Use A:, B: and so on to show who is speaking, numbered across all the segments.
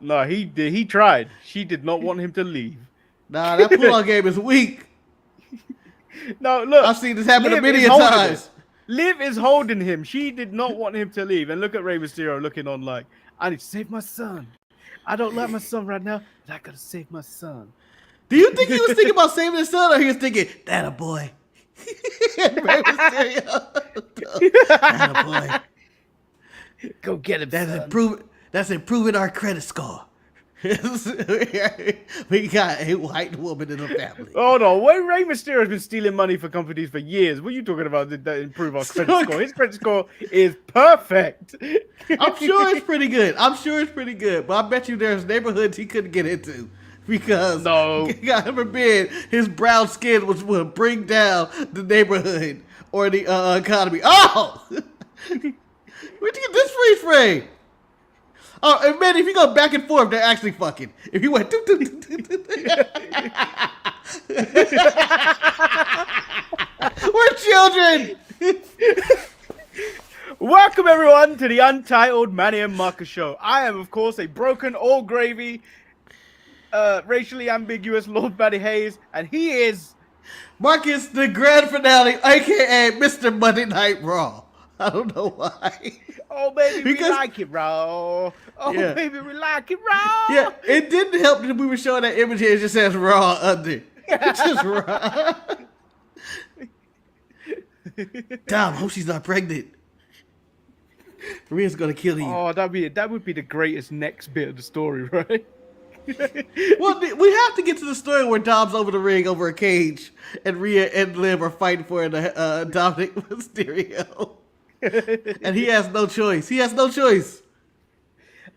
A: No, he did. He tried. She did not want him to leave.
B: Nah, that pull-out game is weak.
A: No, look.
B: I've seen this happen a
A: Liv
B: million
A: is holding
B: times.
A: it. Liv is holding him. She did not want him to leave. And look at Rey Mysterio looking on like, I need to save my son. I don't like my son right now, but I gotta save my son.
B: Do you think he was thinking about saving his son, or he was thinking, "That a boy"? Rey Mysterio. That a boy.
A: Go get him.
B: That's improving our credit score. We got a white woman in the family.
A: Oh no, Rey Mysterio has been stealing money for companies for years. What are you talking about that improve our credit score? His credit score is perfect.
B: I'm sure it's pretty good. But I bet you there's neighborhoods he couldn't get into because God forbid his brown skin would bring down the neighborhood or the economy. Oh, where'd you get this freeze frame? Oh, and man, if you go back and forth, they're actually fucking. If you went, we're children.
A: Welcome everyone to the Untitled Manny and Marcus show. I am, of course, a broken, all gravy, racially ambiguous Lord Matty Hayes, and he is
B: Marcus, the grand finale, aka Mr. Monday Night Raw. I don't know why.
A: Oh, baby, we like it raw. Oh, yeah. Baby, we like it raw.
B: Yeah, it didn't help that we were showing that image here. It just says raw under. It's just raw. Damn, hope she's not pregnant. Maria's gonna kill you.
A: Oh, that would be the greatest next bit of the story, right?
B: Well, we have to get to the story where Dom's over the ring over a cage, and Rhea and Liv are fighting for the Dominic Mysterio. And he has no choice.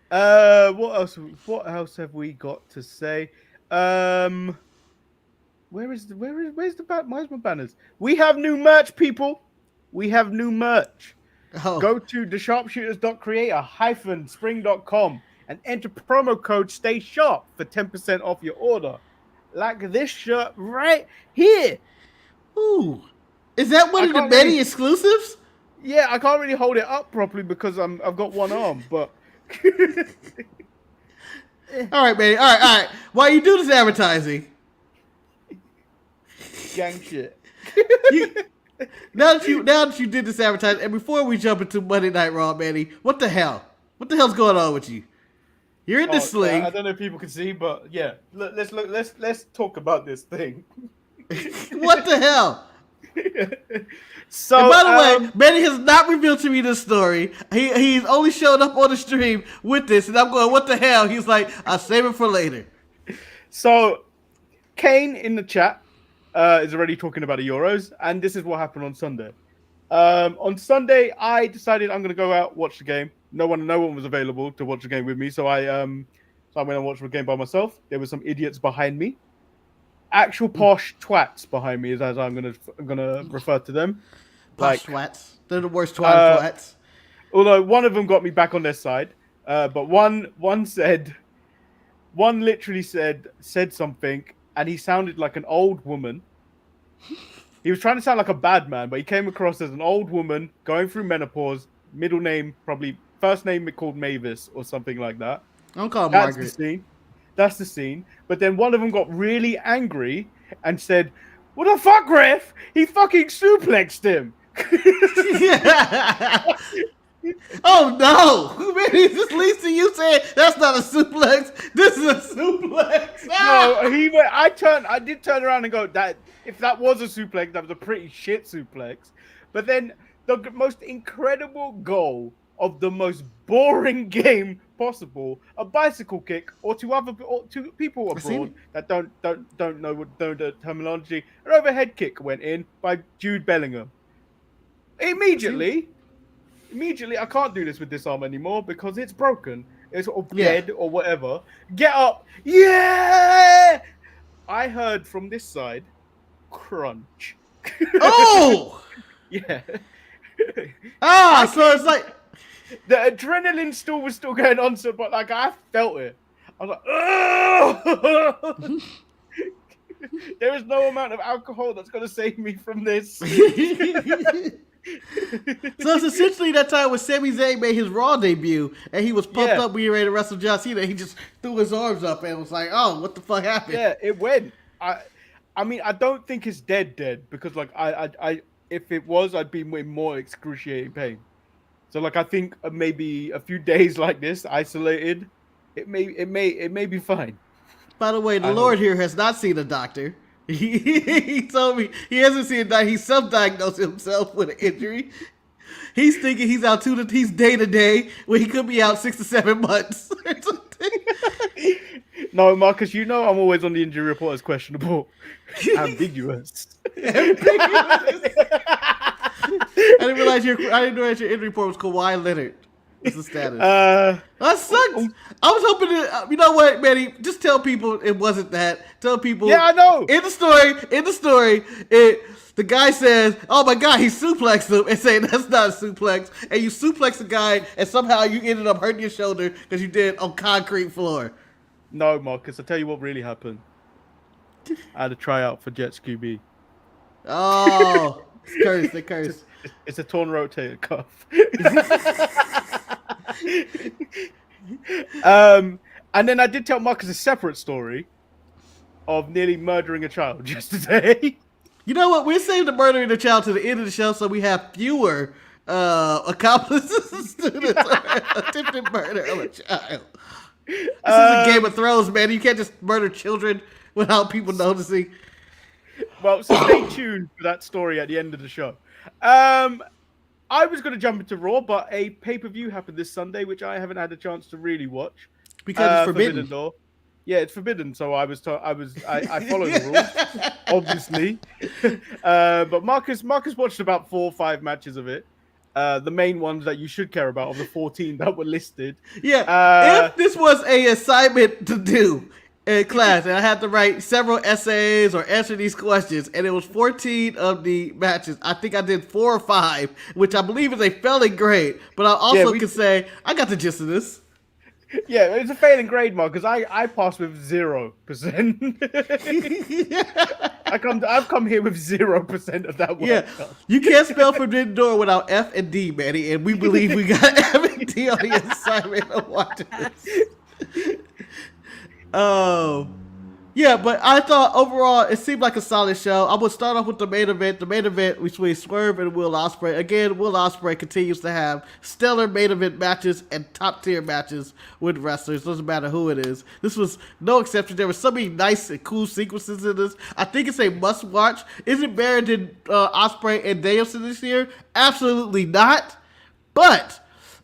A: What else have we got to say? Where's my banners? We have new merch, people. We have new merch. Oh. Go to thesharpshooters.creator-spring.com and enter promo code STAYSHARP for 10% off your order. Like this shirt right here.
B: Ooh. Is that one of the many exclusives?
A: Yeah, I can't really hold it up properly because I've got one arm, but
B: all right, man. All right. While you do this advertising,
A: gang shit.
B: Now that you did this advertising, and before we jump into Monday Night Raw, Manny, what the hell? What the hell's going on with you? You're in this sling.
A: I don't know if people can see, but yeah, let's talk about this thing.
B: What the hell? So, and by the way, Manny has not revealed to me this story. He's only showed up on the stream with this, and I'm going, what the hell? He's like, I'll save it for later.
A: So, Kane in the chat is already talking about the Euros, and this is what happened on Sunday. On Sunday, I decided I'm going to go out, watch the game. No one was available to watch the game with me, so I went and watched the game by myself. There were some idiots behind me. Actual posh twats behind me, as I'm gonna refer to them.
B: Posh twats. They're the worst twats.
A: Although one of them got me back on their side, but one literally said something, and he sounded like an old woman. He was trying to sound like a bad man, but he came across as an old woman going through menopause. Middle name, probably first name called Mavis or something like that.
B: Don't call Margaret.
A: That's the scene. But then one of them got really angry and said, "What the fuck, ref? He fucking suplexed him."
B: Oh no! Man, this leads to you saying that's not a suplex. This is a suplex.
A: No, I did turn around and go, that if that was a suplex, that was a pretty shit suplex. But then the most incredible goal of the most boring game possible, a bicycle kick, or two people abroad that don't know the terminology, an overhead kick went in by Jude Bellingham. Immediately, I can't do this with this arm anymore because it's broken. It's dead or whatever. Get up. Yeah! I heard from this side, crunch.
B: Oh!
A: Yeah.
B: So it's like
A: the adrenaline was still going on, so but like I felt it. I was like, oh! There is no amount of alcohol that's gonna save me from this.
B: So it's essentially that time when Sami Zayn made his Raw debut, and he was pumped up when he ready to wrestle John Cena. He just threw his arms up and was like, "Oh, what the fuck happened?"
A: Yeah, it went. I mean, I don't think it's dead because like I if it was, I'd be in more excruciating pain. So like I think maybe a few days like this, isolated, it may be fine.
B: By the way, the Lord here has not seen a doctor. He told me he hasn't seen a doctor. He self-diagnosed himself with an injury. He's thinking he's out he's day to day when he could be out 6 to 7 months.
A: No, Marcus, you know I'm always on the injury report as questionable. Ambiguous.
B: I didn't realize your injury report was Kawhi Leonard. What's the status? That sucks. I was hoping to, you know what, Manny? Just tell people it wasn't that. Tell people.
A: Yeah, I know.
B: In the story, the guy says, "Oh my God, he suplexed him," and saying that's not a suplex, and you suplex the guy, and somehow you ended up hurting your shoulder because you did it on concrete floor.
A: No, Marcus, I'll tell you what really happened. I had a tryout for Jets QB.
B: Oh, they cursed.
A: It's a torn rotator cuff. And then I did tell Marcus a separate story of nearly murdering a child yesterday.
B: You know what? We're saving the murdering the child to the end of the show so we have fewer accomplices to the attempted murder of a child. This is a Game of Thrones, man. You can't just murder children without people noticing.
A: Well, so stay tuned for that story at the end of the show. I was going to jump into Raw, but a pay-per-view happened this Sunday, which I haven't had a chance to really watch.
B: Because it's forbidden.
A: Door. Yeah, it's forbidden, so I follow the rules, obviously. But Marcus watched about 4 or 5 matches of it. The main ones that you should care about of the 14 that were listed.
B: Yeah, if this was an assignment to do in class, and I had to write several essays or answer these questions, and it was 14 of the matches. I think I did 4 or 5, which I believe is a failing grade. But I also can say I got the gist of this.
A: Yeah, it's a failing grade, Mark, because I passed with 0%. I've come here with 0% of that work.
B: Yeah, you can't spell Forbidden Door without F and D, Manny, and we believe we got F and D on the assignment of watching this. Oh. Yeah, but I thought overall it seemed like a solid show. I'm going to start off with the main event. The main event between Swerve and Will Ospreay. Again, Will Ospreay continues to have stellar main event matches and top tier matches with wrestlers. Doesn't matter who it is. This was no exception. There were so many nice and cool sequences in this. I think it's a must watch. Is it better than Ospreay and Danielson this year? Absolutely not. But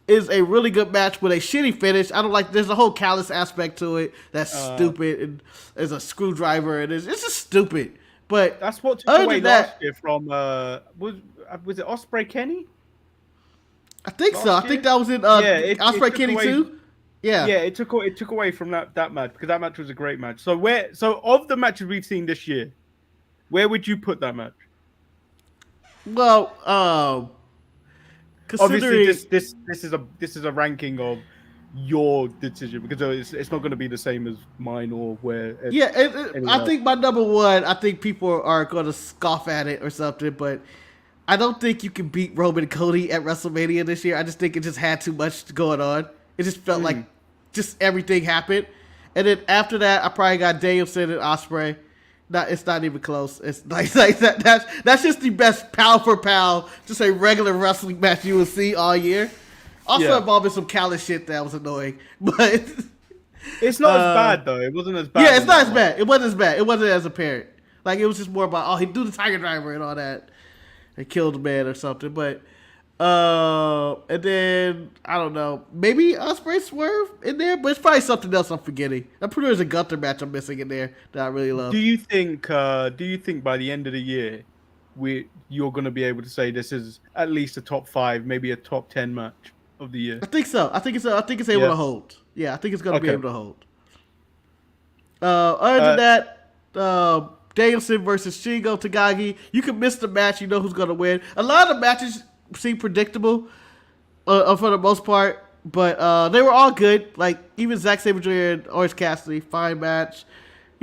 B: is a really good match with a shitty finish. I don't like. There's a whole callous aspect to it that's stupid, and there's a screwdriver, and it's just stupid. But
A: that's what took away last year from was it Ospreay Kenny?
B: I think so. I think that was in Ospreay Kenny too. Yeah,
A: it took away from that match because that match was a great match. So of the matches we've seen this year, where would you put that match?
B: Well,
A: obviously, this is a ranking of your decision because it's not going to be the same as mine or where.
B: I think my number one. I think people are going to scoff at it or something, but I don't think you can beat Roman and Cody at WrestleMania this year. I just think it just had too much going on. It just felt like just everything happened, and then after that, I probably got Danielson and Ospreay. It's not even close. It's like that. That's just the best pound for pound, just a regular wrestling match you will see all year. Also involving some callous shit that was annoying, but
A: it's not as bad though. It wasn't as bad.
B: Yeah, it's not as bad. It wasn't as bad. It wasn't as apparent. Like it was just more about he do the Tiger Driver and all that, and killed the man or something. But and then I don't know, maybe Ospreay Swerve in there, but it's probably something else I'm forgetting. I'm pretty sure there's a Gunther match I'm missing in there that I really love.
A: Do you think by the end of the year, you're going to be able to say this is at least a top 5, maybe a top 10 match of the year?
B: I think so. I think it's able to hold. Yeah, I think it's going to be able to hold. Other than that, Danielson versus Shingo Takagi. You can miss the match. You know who's going to win. A lot of the matches seem predictable for the most part, but they were all good. Like even Zack Sabre Jr. and Orange Cassidy, fine match.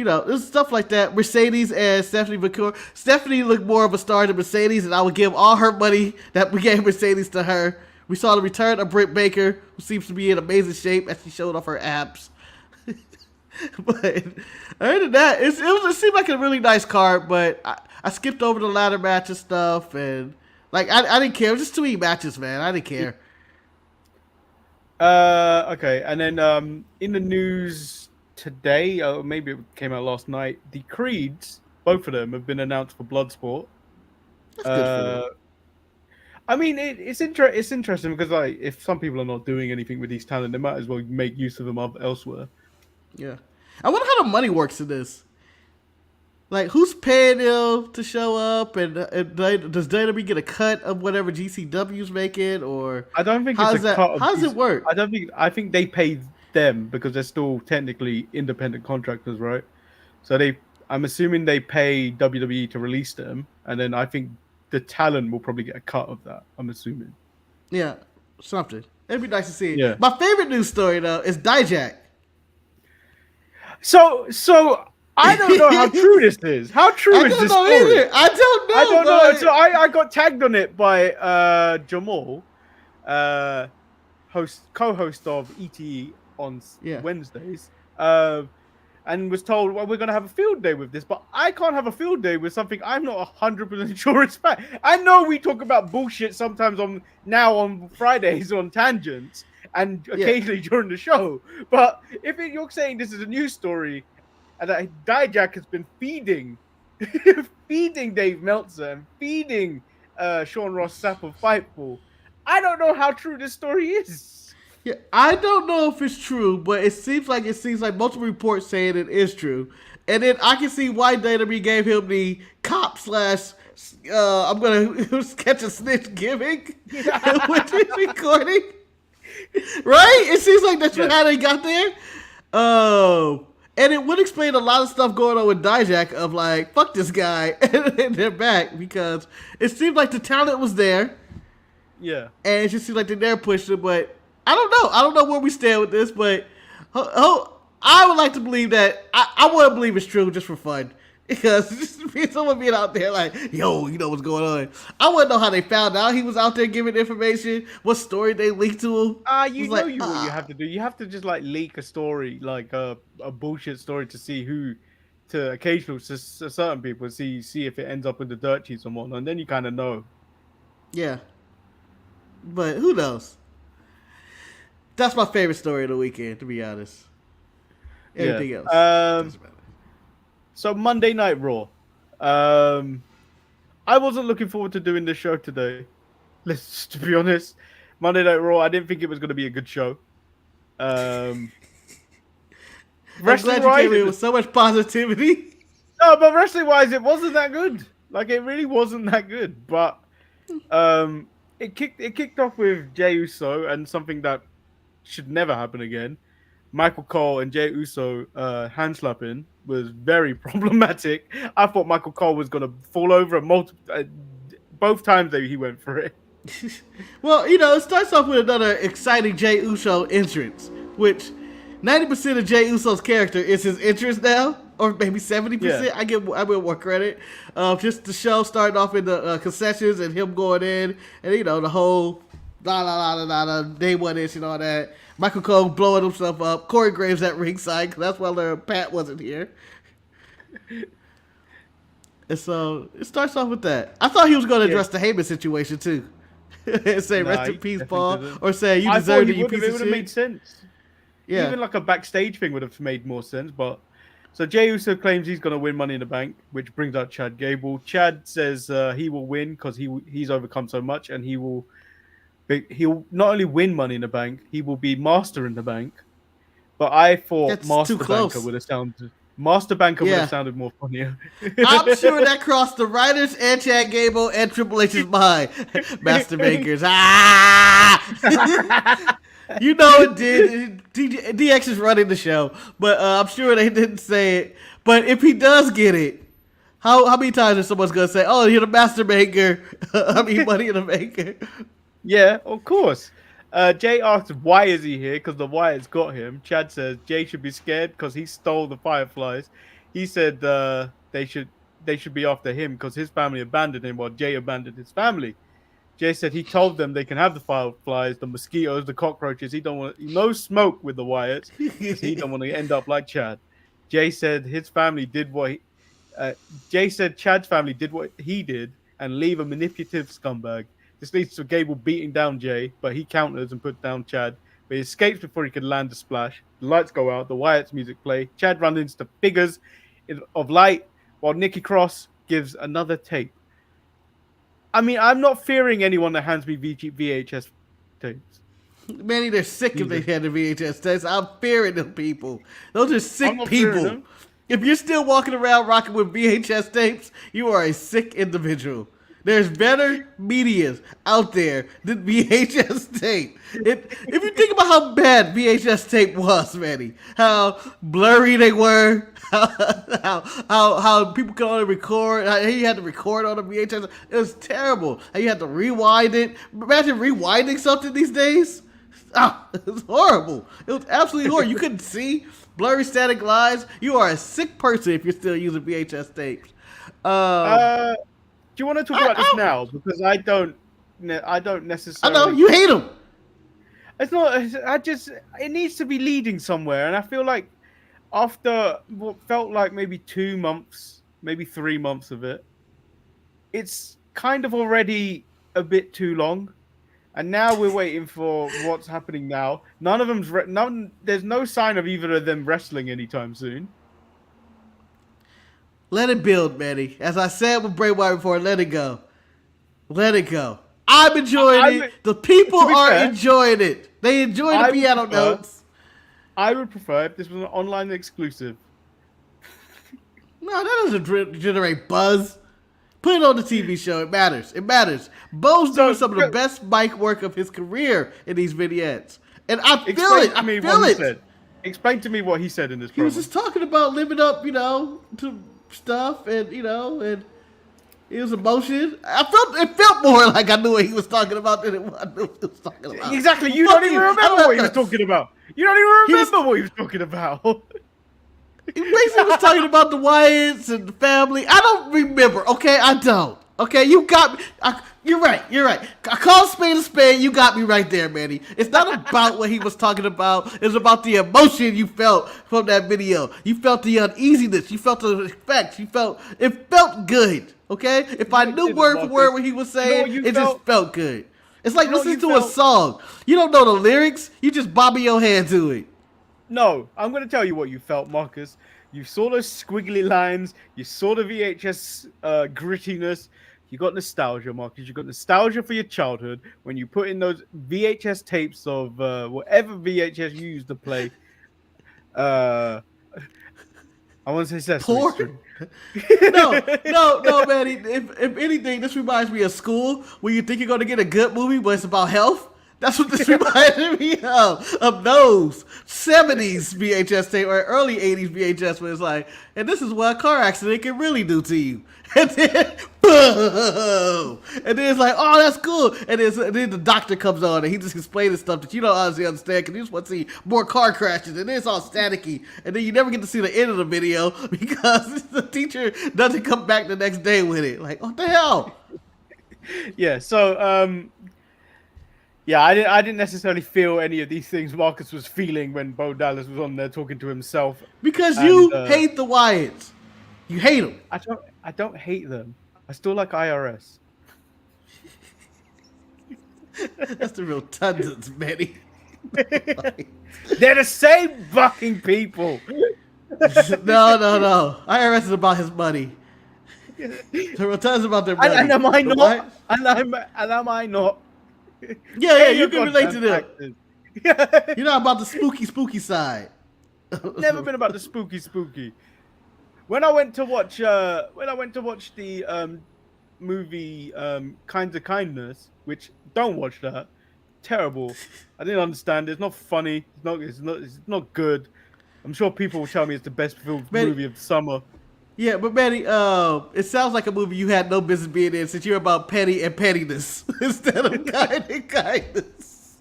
B: there's stuff like that. Mercedes and Stephanie McCoy. Stephanie looked more of a star than Mercedes, and I would give all her money that we gave Mercedes to her. We saw the return of Britt Baker, who seems to be in amazing shape as she showed off her abs. But other than that, it seemed like a really nice card, but I skipped over the ladder match and stuff, and I didn't care. It was just 2 matches, man. I didn't care.
A: Okay, and then in the news today, or maybe it came out last night, the Creeds, both of them, have been announced for Bloodsport.
B: That's good for them.
A: I mean, it's interesting because if some people are not doing anything with these talent, they might as well make use of them elsewhere.
B: Yeah, I wonder how the money works in this. Like, who's paying them to show up, and does WWE get a cut of whatever GCW's making, or
A: I don't think it's a cut.
B: How does it work?
A: I think they pay them because they're still technically independent contractors, right? So I'm assuming they pay WWE to release them, and then I think the talent will probably get a cut of that. I'm assuming.
B: Yeah, something. It'd be nice to see.
A: Yeah.
B: My favorite news story though is Dijak.
A: So I don't know how true this is. How true is this story?
B: Either. I don't know.
A: So I got tagged on it by Jamal, co-host of ETE on Wednesdays, and was told, well, we're going to have a field day with this, but I can't have a field day with something I'm not 100% sure it's fact. I know we talk about bullshit sometimes on Fridays on tangents and occasionally during the show, but if you're saying this is a news story and that Dijak has been feeding Dave Meltzer and feeding Sean Ross Sapp of Fightful, I don't know how true this story is.
B: Yeah, I don't know if it's true, but it seems like multiple reports saying it is true. And then I can see why WWE gave him the cop / I'm gonna catch a snitch gimmick with this recording. Right? It seems like that's how they got there. And it would explain a lot of stuff going on with Dijak of like, fuck this guy, and they're back because it seemed like the talent was there.
A: Yeah.
B: And it just seems like they never pushed it, but I don't know. I don't know where we stand with this, but I would like to believe that. I want to believe it's true just for fun. Because just someone being out there like, yo, you know what's going on. I want to know how they found out he was out there giving information, what story they leaked to him.
A: What you have to do. You have to just like leak a story, like a bullshit story to occasionally to certain people, see if it ends up in the dirt sheets and whatnot, and then you kind of know.
B: Yeah. But who knows? That's my favorite story of the weekend, to be honest. Anything else?
A: So Monday Night Raw. I wasn't looking forward to doing this show today. Let's to be honest. Monday Night Raw, I didn't think it was going to be a good show.
B: I'm glad you came in with so much positivity.
A: No, but wrestling-wise, it wasn't that good. Like, it really wasn't that good. But it kicked off with Jey Uso and something that should never happen again. Michael Cole and Jey Uso hand slapping was very problematic. I thought Michael Cole was going to fall over both times that he went for it.
B: Well, it starts off with another exciting Jey Uso entrance, which 90% of Jey Uso's character is his entrance now, or maybe 70%. Yeah. I give more credit. Just the show starting off in the concessions and him going in, and the whole day one ish and all that. Michael Cole blowing himself up. Corey Graves at ringside, because that's why Pat wasn't here. And so it starts off with that. I thought he was going to address the Heyman situation too, and say rest in peace, Paul, or say you deserve it, you piece of shit. It would have made
A: sense. Yeah, even like a backstage thing would have made more sense. But so Jey Uso claims he's going to win Money in the Bank, which brings out Chad Gable. Chad says he will win because he's overcome so much, and he'll not only win Money in the Bank, he will be Master in the Bank. But I thought Master Banker would have sounded more funnier.
B: I'm sure that crossed the writers and Chad Gable and Triple H's mind. Master Bankers. It did. DX is running the show, but I'm sure they didn't say it. But if he does get it, how many times is someone's gonna say, "Oh, you're the Master Banker"? Money in the Banker.
A: Yeah, of course. Jay asks, why is he here? Because the Wyatts got him. Chad says, Jay should be scared because he stole the Fireflies. he said they should be after him because his family abandoned him while Jay abandoned his family. Jay said he told them they can have the fireflies, the mosquitoes, the cockroaches. He don't want no smoke with the Wyatts because he don't want to end up like Chad. Jay said his family did what Jay said Chad's family did what he did and leave a manipulative scumbag. This leads to Gable beating down Jay, but he counters and puts down Chad. But he escapes before he can land the splash. The lights go out. The Wyatts music play. Chad runs into figures of light while Nikki Cross gives another tape. I mean, I'm not fearing anyone that hands me VHS tapes.
B: Manny, they're sick if they hand the VHS tapes. I'm fearing them people. Those are sick people. If you're still walking around rocking with VHS tapes, you are a sick individual. There's better medias out there than VHS tape. If you think about how bad VHS tape was, Manny, how blurry they were, how people could only record, how you had to record on a VHS, it was terrible. How you had to rewind it. Imagine rewinding something these days. It was horrible. It was absolutely horrible. You couldn't see blurry static lines. You are a sick person if you're still using VHS tapes.
A: Do you want to talk about this now? Because I don't necessarily.
B: I know you hate them.
A: It's not. It needs to be leading somewhere, and I feel like after what felt like maybe 2 months, maybe 3 months of it, it's kind of already a bit too long. And now we're waiting for what's happening now. None of them's there's no sign of either of them wrestling anytime soon.
B: Let it build, Manny. As I said with Bray Wyatt before, let it go. Let it go. I'm enjoying it. The people are enjoying it. They enjoy the piano notes.
A: I would prefer if this was an online exclusive.
B: No, that doesn't generate buzz. Put it on the TV show. It matters. It matters. Bo's doing some of the best mic work of his career in these vignettes. And I feel it. I feel it.
A: Explain to me what he said in this promo.
B: He was just talking about living up, to stuff, and and it was emotion. It felt more like I knew what he was talking about than I knew what he was talking about.
A: Exactly. You don't even remember what he was talking about. You don't even remember what he was talking about.
B: He basically was talking about the Wyatts and the family. I don't remember. Okay, I don't. Okay, you got me. You're right. I call spade a spade. You got me right there, Manny. It's not about what he was talking about. It's about the emotion you felt from that video. You felt the uneasiness. You felt the effects. It felt good. Okay? If I knew word for word what he was saying, just felt good. It's like listening to a song. You don't know the lyrics. You just bobbing your head to it.
A: No, I'm going to tell you what you felt, Marcus. You saw those squiggly lines. You saw the VHS grittiness. You got nostalgia, Marcus. You got nostalgia for your childhood when you put in those VHS tapes of whatever VHS you used to play. I want to say Sesame Street.
B: No, Manny. If anything, this reminds me of school where you think you're going to get a good movie, but it's about health. That's what this reminded me of those 70s VHS tape or early 80s VHS where it's like, and this is what a car accident can really do to you. And then, boom! And then it's like, oh, that's cool. And then the doctor comes on and he just explains stuff that you don't honestly understand because you just want to see more car crashes. And then it's all staticky. And then you never get to see the end of the video because the teacher doesn't come back the next day with it. Like, what the hell?
A: Yeah, so, yeah, I didn't necessarily feel any of these things Marcus was feeling when Bo Dallas was on there talking to himself.
B: Because you hate the Wyatts. You hate them.
A: I don't hate them. I still like IRS.
B: That's the real tundras, Manny.
A: They're the same fucking people.
B: No. IRS is about his money. The Rotunda's about their money.
A: And am I not? And am I not?
B: Yeah, you can relate to them. You're not about the spooky side.
A: Never been about the spooky. When I went to watch the movie Kinds of Kindness, which don't watch that. Terrible. I didn't understand it. It's not funny. It's not good. I'm sure people will tell me it's the best movie of the summer.
B: Yeah, but Manny, it sounds like a movie you had no business being in since you're about petty and pettiness instead of kind and kindness.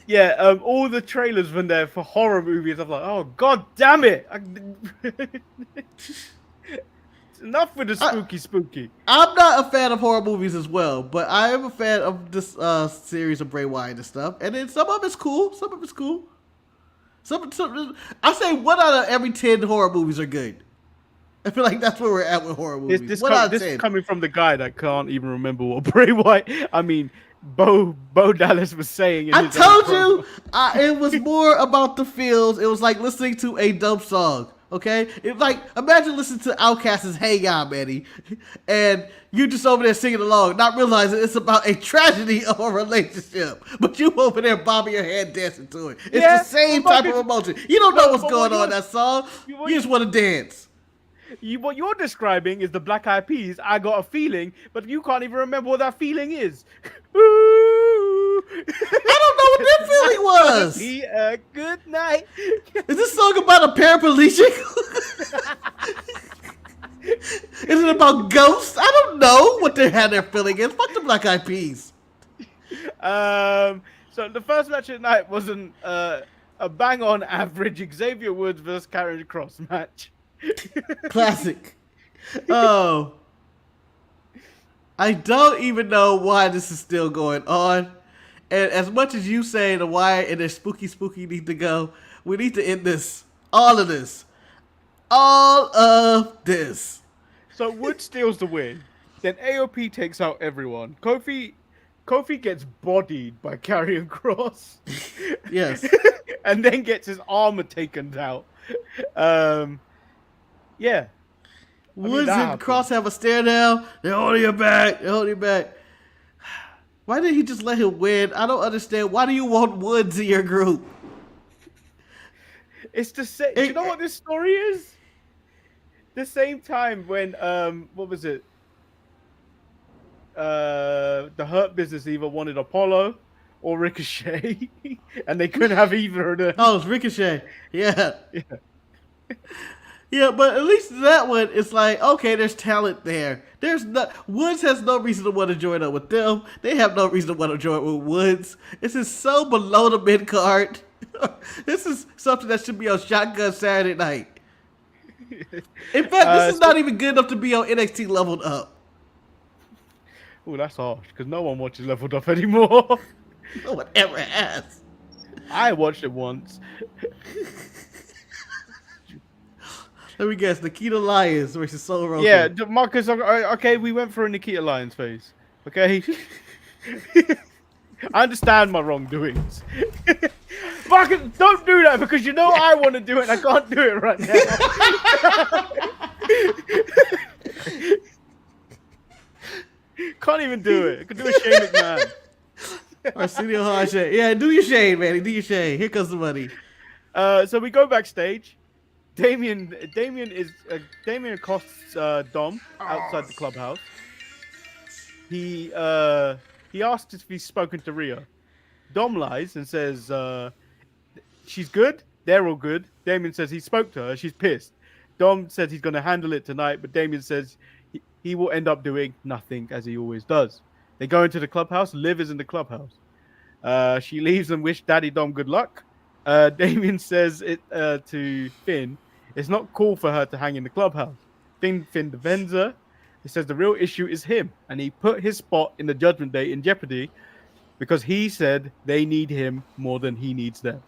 A: Yeah, all the trailers when they're for horror movies, I'm like, oh god damn it! Enough with the spooky.
B: I'm not a fan of horror movies as well, but I am a fan of this series of Bray Wyatt and stuff. And then some of it's cool. Some of it's cool. I say 1 out of every 10 horror movies are good. I feel like that's where we're at with horror movies.
A: This is coming from the guy that can't even remember what Bray Wyatt. I mean, Bo Dallas was saying.
B: I told you, it was more about the feels. It was like listening to a dope song. Okay, it's like imagine listening to Outkast's "Hang On, Manny," and you just over there singing along, not realizing it's about a tragedy of a relationship, but you over there bobbing your head, dancing to it. It's the same type of emotion. You don't know what's going on in that song. You just want to dance.
A: What you're describing is the Black Eyed Peas. I got a feeling, but you can't even remember what that feeling is.
B: I don't know what that feeling was.
A: Be a good night.
B: Is this song about a paraplegic? Is it about ghosts? I don't know what they had their feeling is. Fuck the Black Eyed Peas.
A: So the first match at night was a bang on average Xavier Woods versus Karrion Kross match.
B: Classic. Oh. I don't even know why this is still going on. And as much as you say the Wyatt and their spooky need to go, we need to end this. All of this. All of this.
A: So Wood steals the win. Then AOP takes out everyone. Kofi gets bodied by Karrion Kross.
B: Yes.
A: And then gets his armor taken out. Yeah.
B: Woods and Kross have a stare down. They're holding you back. Why did he just let him win? I don't understand. Why do you want Woods in your group?
A: It's the same. Do you know what this story is? The same time when what was it? The Hurt Business either wanted Apollo or Ricochet, and they couldn't have either of them.
B: Oh, it's Ricochet. Yeah. Yeah, but at least that one, it's like, okay, there's talent there. Woods has no reason to want to join up with them. They have no reason to want to join with Woods. This is so below the mid card. This is something that should be on Shotgun Saturday Night. In fact, this is not even good enough to be on NXT Leveled Up.
A: Oh, that's harsh, because no one watches Leveled Up anymore.
B: No one ever has.
A: I watched it once.
B: Let me guess, Nikita Lyons versus Solo Rosa.
A: Yeah, Marcus, okay, we went for a Nikita Lyons phase. Okay? I understand my wrongdoings. Marcus, don't do that because you know I want to do it and I can't do it right now. Can't even do it. I could do a Shane McMahon.
B: Arsenio Hall Shane. Yeah, do your Shane, man. Do your Shane. Here comes the money.
A: So we go backstage. Damien accosts Dom outside the clubhouse. He asks if he's spoken to Rhea. Dom lies and says she's good. They're all good. Damien says he spoke to her. She's pissed. Dom says he's going to handle it tonight, but Damien says he will end up doing nothing as he always does. They go into the clubhouse. Liv is in the clubhouse. She leaves and wish Daddy Dom good luck. Damien says it to Finn. It's not cool for her to hang in the clubhouse. Finn defends her. He says the real issue is him, and he put his spot in the Judgment Day in jeopardy because he said they need him more than he needs them.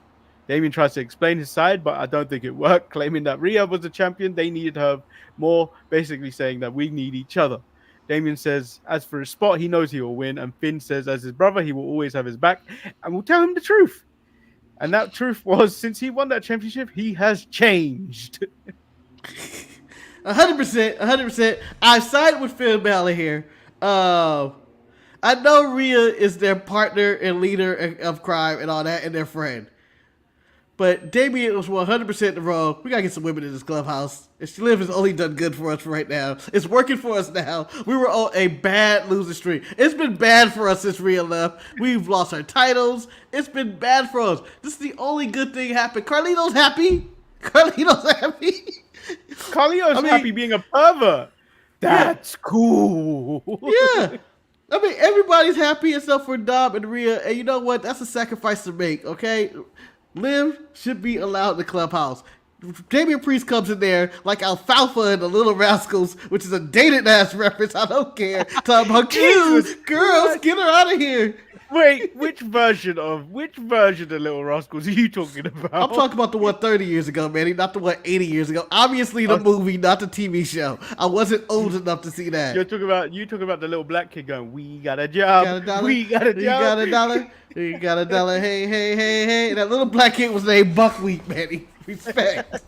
A: Damien tries to explain his side, but I don't think it worked, claiming that Rhea was the champion. They needed her more, basically saying that we need each other. Damien says, as for his spot, he knows he will win, and Finn says, as his brother, he will always have his back, and will tell him the truth. And that truth was, since he won that championship, he has changed.
B: 100%. I side with Finn Balor here. I know Rhea is their partner and leader of crime and all that, and their friend. But Damien was 100% in the wrong. We gotta get some women in this clubhouse. And Liv has only done good for us right now. It's working for us now. We were on a bad losing streak. It's been bad for us since Rhea left. We've lost our titles. It's been bad for us. This is the only good thing happened. Carlito's happy. Carlito's
A: happy being a pervert. That's cool.
B: Yeah. I mean, everybody's happy except for Dom and Rhea, and you know what? That's a sacrifice to make, okay? Liv should be allowed in the clubhouse. Damian Priest comes in there like Alfalfa and the Little Rascals, which is a dated ass reference. I don't care. Talking about girls, get her out of here.
A: Wait, which version of the Little Rascals are you talking about?
B: I'm talking about the one 30 years ago, Manny, not the one 80 years ago. Obviously, the movie, not the TV show. I wasn't old enough to see that.
A: You talking about the little black kid going, "We got a job, we got a job,
B: you got a dollar, you got a dollar, hey, hey, hey, hey." That little black kid was named Buckwheat, Manny. Respect.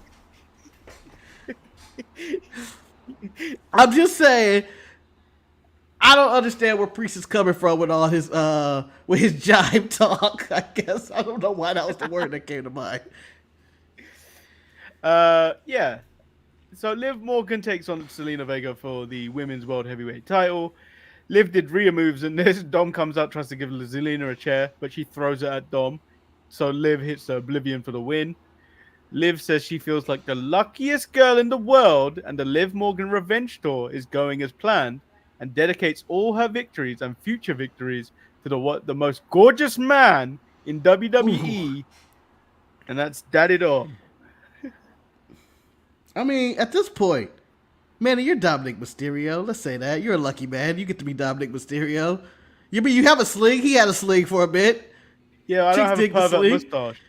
B: I'm just saying, I don't understand where Priest is coming from with all his with his jive talk. I guess I don't know why that was the word that came to mind.
A: Yeah. So Liv Morgan takes on Selena Vega for the Women's World Heavyweight title. Liv did Rhea moves in this. Dom comes out, tries to give Zelina a chair, but she throws it at Dom. So Liv hits the Oblivion for the win. Liv says she feels like the luckiest girl in the world, and the Liv Morgan Revenge Tour is going as planned, and dedicates all her victories and future victories to the most gorgeous man in WWE, and that's Daddy Dom.
B: I mean, at this point, Manny, you're Dominic Mysterio. Let's say that. You're a lucky man. You get to be Dominic Mysterio. You have a sling? He had a sling for a bit.
A: Yeah, I don't have a pervert mustache.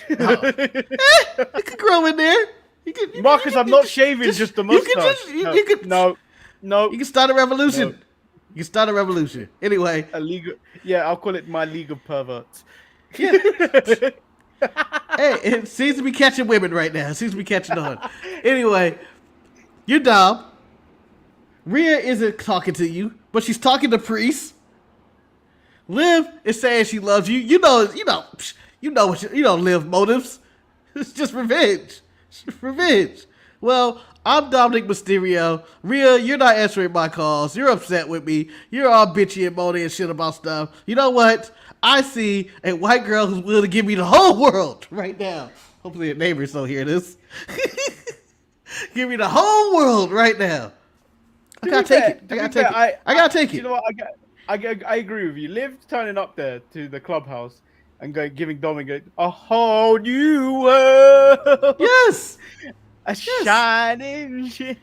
B: It could grow in there.
A: Marcus, I'm not shaving just the mustache. No.
B: You can start a revolution. No. You can start a revolution. Anyway.
A: I'll call it my League of Perverts.
B: Yeah. Hey, it seems to be catching women right now. It seems to be catching on. Anyway, you're Dom. Rhea isn't talking to you, but she's talking to Priest. Liv is saying she loves you. You know Liv motives. It's just revenge. Revenge. Well, I'm Dominic Mysterio. Rhea, you're not answering my calls. You're upset with me. You're all bitchy and moany and shit about stuff. You know what? I see a white girl who's willing to give me the whole world right now. Hopefully the neighbors don't hear this. Give me the whole world right now. I gotta take it. I gotta take it.
A: You know what? I agree with you. Liv turning up there to the clubhouse and giving Dominic a whole new world.
B: Yes.
A: Shining shit.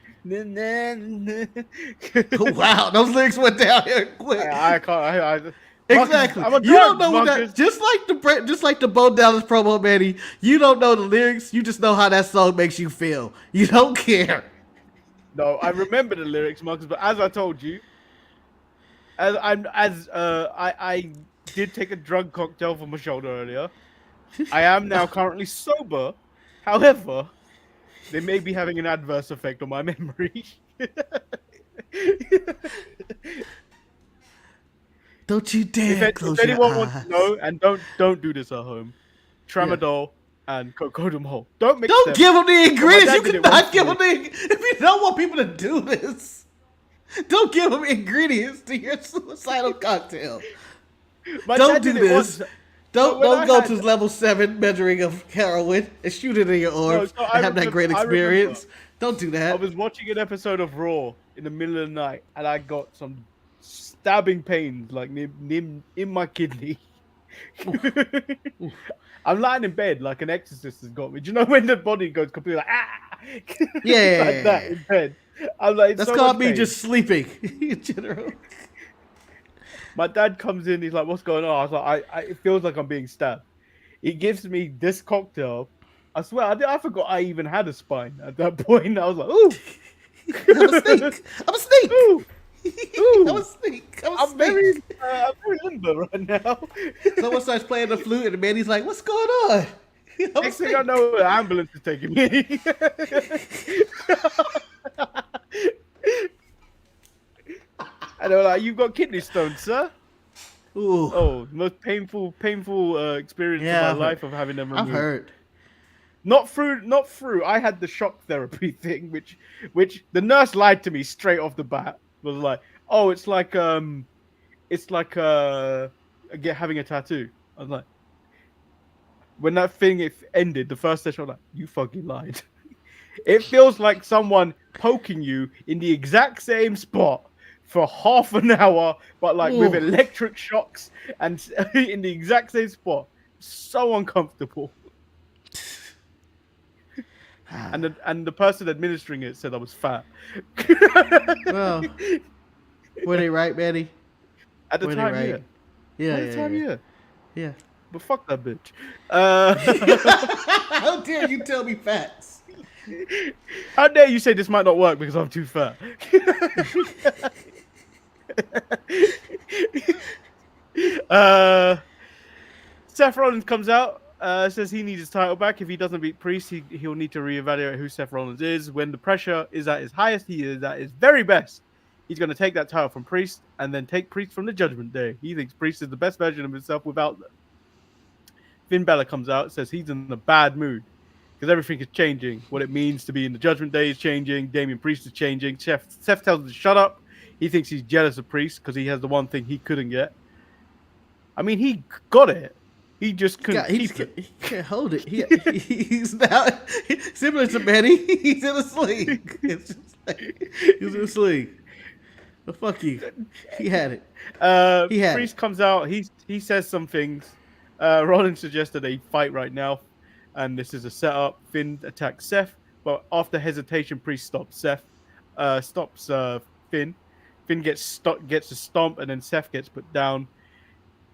B: Oh, wow, those lyrics went down here quick.
A: I can't.
B: Exactly.
A: Marcus,
B: you don't know what that. Just like the Bo Dallas promo, Manny. You don't know the lyrics. You just know how that song makes you feel. You don't care.
A: No, I remember the lyrics, Marcus. But as I told you, I did take a drug cocktail from my shoulder earlier. I am now currently sober. However, they may be having an adverse effect on my memory.
B: Don't you dare close
A: if
B: your
A: anyone
B: eyes.
A: wants to know, and don't do this at home, tramadol and cocodamol. Don't
B: give them the ingredients. You cannot give them the. If you don't want people to do this, don't give them ingredients to your suicidal cocktail. Don't do this. Don't go to level 7 measuring of heroin and shoot it in your arms and have that great experience. Don't do that.
A: I was watching an episode of Raw in the middle of the night, and I got some stabbing pains like in my kidney. I'm lying in bed like an exorcist has got me. Do you know when the body goes completely like
B: Yeah,
A: like that in bed? I'm like,
B: that's called me just sleeping in general.
A: My dad comes in, he's like, "What's going on?" I was like, it feels like I'm being stabbed. He gives me this cocktail. I swear, I forgot I even had a spine at that point. I was like, "Ooh,
B: I'm a snake. I'm a snake.
A: Ooh. Ooh.
B: I'm a snake.
A: I'm very limber right now."
B: Someone starts playing the flute, and the man, he's like, "What's going on?"
A: Next thing I know, the ambulance is taking me. And they were like, "You've got kidney stones, sir."
B: Ooh.
A: Oh, most painful experience of my life of having them removed.
B: I've heard.
A: Not through. I had the shock therapy thing, which the nurse lied to me straight off the bat. Was like, "Oh, it's like having a tattoo." I was like, when that thing ended, the first session, I was like, "You fucking lied." It feels like someone poking you in the exact same spot for half an hour, but like with
B: Ooh.
A: electric shocks and in the exact same spot. So uncomfortable. And the person administering it said I was fat.
B: Well, were they right, Manny?
A: At the
B: Were they
A: time,
B: right? Yeah,
A: At the time, yeah.
B: yeah.
A: But fuck that bitch.
B: How dare you tell me facts?
A: How dare you say this might not work because I'm too fat? Seth Rollins comes out, says he needs his title back. If he doesn't beat Priest, he'll need to reevaluate who Seth Rollins is. When the pressure is at his highest, he is at his very best. He's going to take that title from Priest and then take Priest from the Judgment Day. He thinks Priest is the best version of himself without them. Finn Balor comes out, says he's in a bad mood because everything is changing. What it means to be in the Judgment Day is changing. Damian Priest is changing. Seth tells him to shut up. He thinks he's jealous of Priest because he has the one thing he couldn't get. I mean, he got it. He just couldn't keep it.
B: He can't hold it. He's now similar to Manny. He's in a sling. It's just like, he's in a sling. But fuck you. He had it.
A: Priest comes out. He says some things. Rollins suggested they fight right now, and this is a setup. Finn attacks Seth, but after hesitation, Priest stops Finn. Finn gets a stomp, and then Seth gets put down.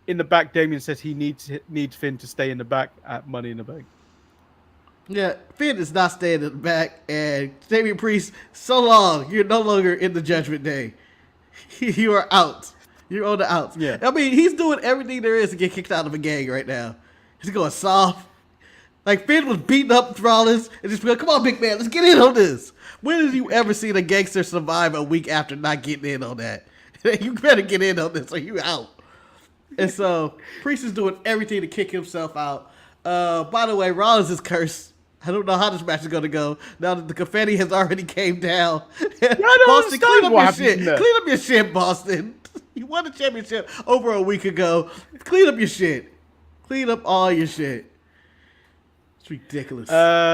A: In the back, Damian says he needs Finn to stay in the back at Money in the Bank.
B: Yeah, Finn is not staying in the back, and Damian Priest, so long, you're no longer in the Judgment Day. You are out. You're on the outs.
A: Yeah.
B: I mean, he's doing everything there is to get kicked out of a gang right now. He's going soft. Like, Finn was beating up Rollins and just be like, come on, big man, let's get in on this. When did you ever see a gangster survive a week after not getting in on that? You better get in on this or you out. And so, Priest is doing everything to kick himself out. By the way, Rollins is cursed. I don't know how this match is going to go now that the confetti has already came down. Boston, clean up your shit. Clean up your shit, Boston. You won the championship over a week ago. Clean up your shit. Clean up all your shit. It's ridiculous.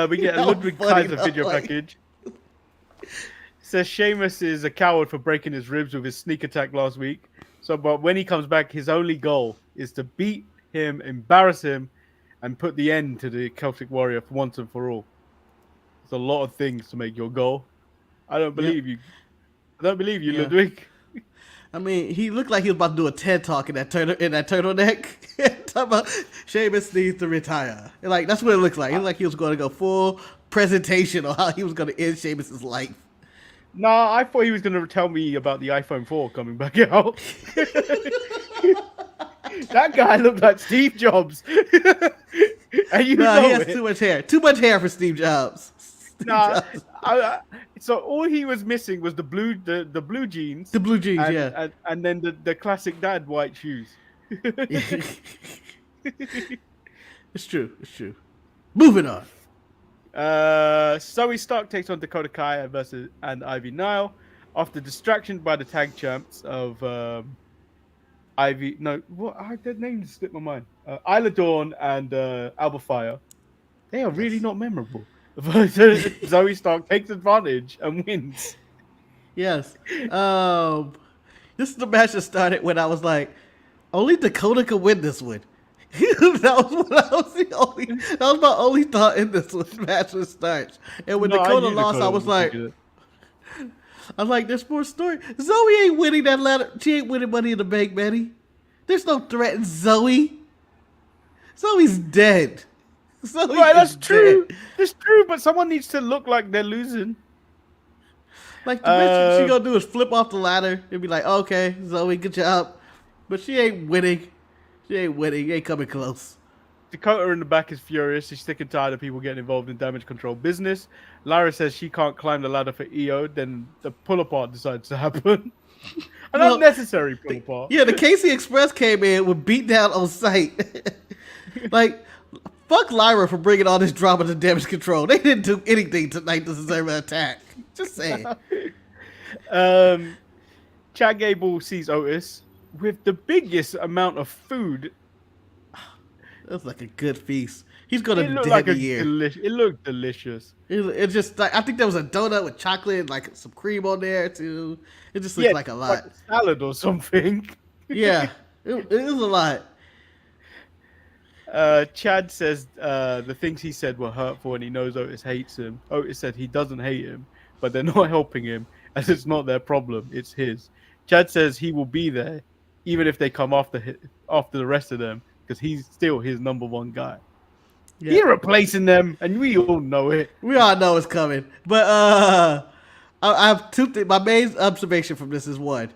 A: We get a Ludwig Kaiser video package. Says Sheamus is a coward for breaking his ribs with his sneak attack last week. So, but when he comes back, his only goal is to beat him, embarrass him, and put the end to the Celtic Warrior for once and for all. There's a lot of things to make your goal. I don't believe you. I don't believe you, Ludwig.
B: I mean, he looked like he was about to do a TED talk in that turtleneck. Talking about Sheamus needs to retire. And like that's what it looks like. It looked like he was going to go full presentation on how he was going to end Sheamus's life.
A: Nah, I thought he was going to tell me about the iPhone 4 coming back out. That guy looked like Steve Jobs. And you know
B: he has too much hair. Too much hair for Steve Jobs.
A: So all he was missing was the blue jeans.
B: The blue jeans,
A: and then the classic dad white shoes.
B: It's true. Moving on.
A: Zoe Stark takes on Dakota Kai and Ivy Nile after distraction by the tag champs of Ivy. No, what? Their names slipped my mind. Isla Dawn and Alba Fire. They are really not memorable. Zoe Stark takes advantage and wins.
B: Yes. This is the match that started when I was like, only Dakota could win this one. That was my only thought in this match when it starts. And when Dakota lost, I was like, there's more story. Zoe ain't winning that ladder. She ain't winning Money in the Bank, Manny. There's no threat in Zoe. Zoe's dead.
A: Right, that's true. That's true, but someone needs to look like they're losing.
B: Like, the best she gonna do is flip off the ladder and be like, okay, Zoe, good job. But she ain't winning. She ain't coming close.
A: Dakota in the back is furious. She's sick and tired of people getting involved in damage control business. Lyra says she can't climb the ladder for EO. Then the pull-apart decides to happen. An unnecessary pull-apart.
B: Yeah, the KC Express came in with beat down on sight. Like, fuck Lyra for bringing all this drama to damage control. They didn't do anything tonight to deserve an attack. Just saying.
A: Chad Gable sees Otis with the biggest amount of food.
B: That was like a good feast. He's gonna
A: It
B: be
A: looked
B: dead
A: like
B: in a year.
A: It looked delicious.
B: It's just like I think there was a donut with chocolate, like some cream on there too. It just looked like a
A: Like
B: lot.
A: a salad or something.
B: Yeah, it was a lot.
A: Chad says the things he said were hurtful and he knows Otis hates him. Otis said he doesn't hate him, but they're not helping him as it's not their problem, it's his. Chad says he will be there even if they come after the rest of them because he's still his number one guy. Yeah. He's replacing them, and we all know it.
B: We all know it's coming. But I have two things. My main observation from this is one.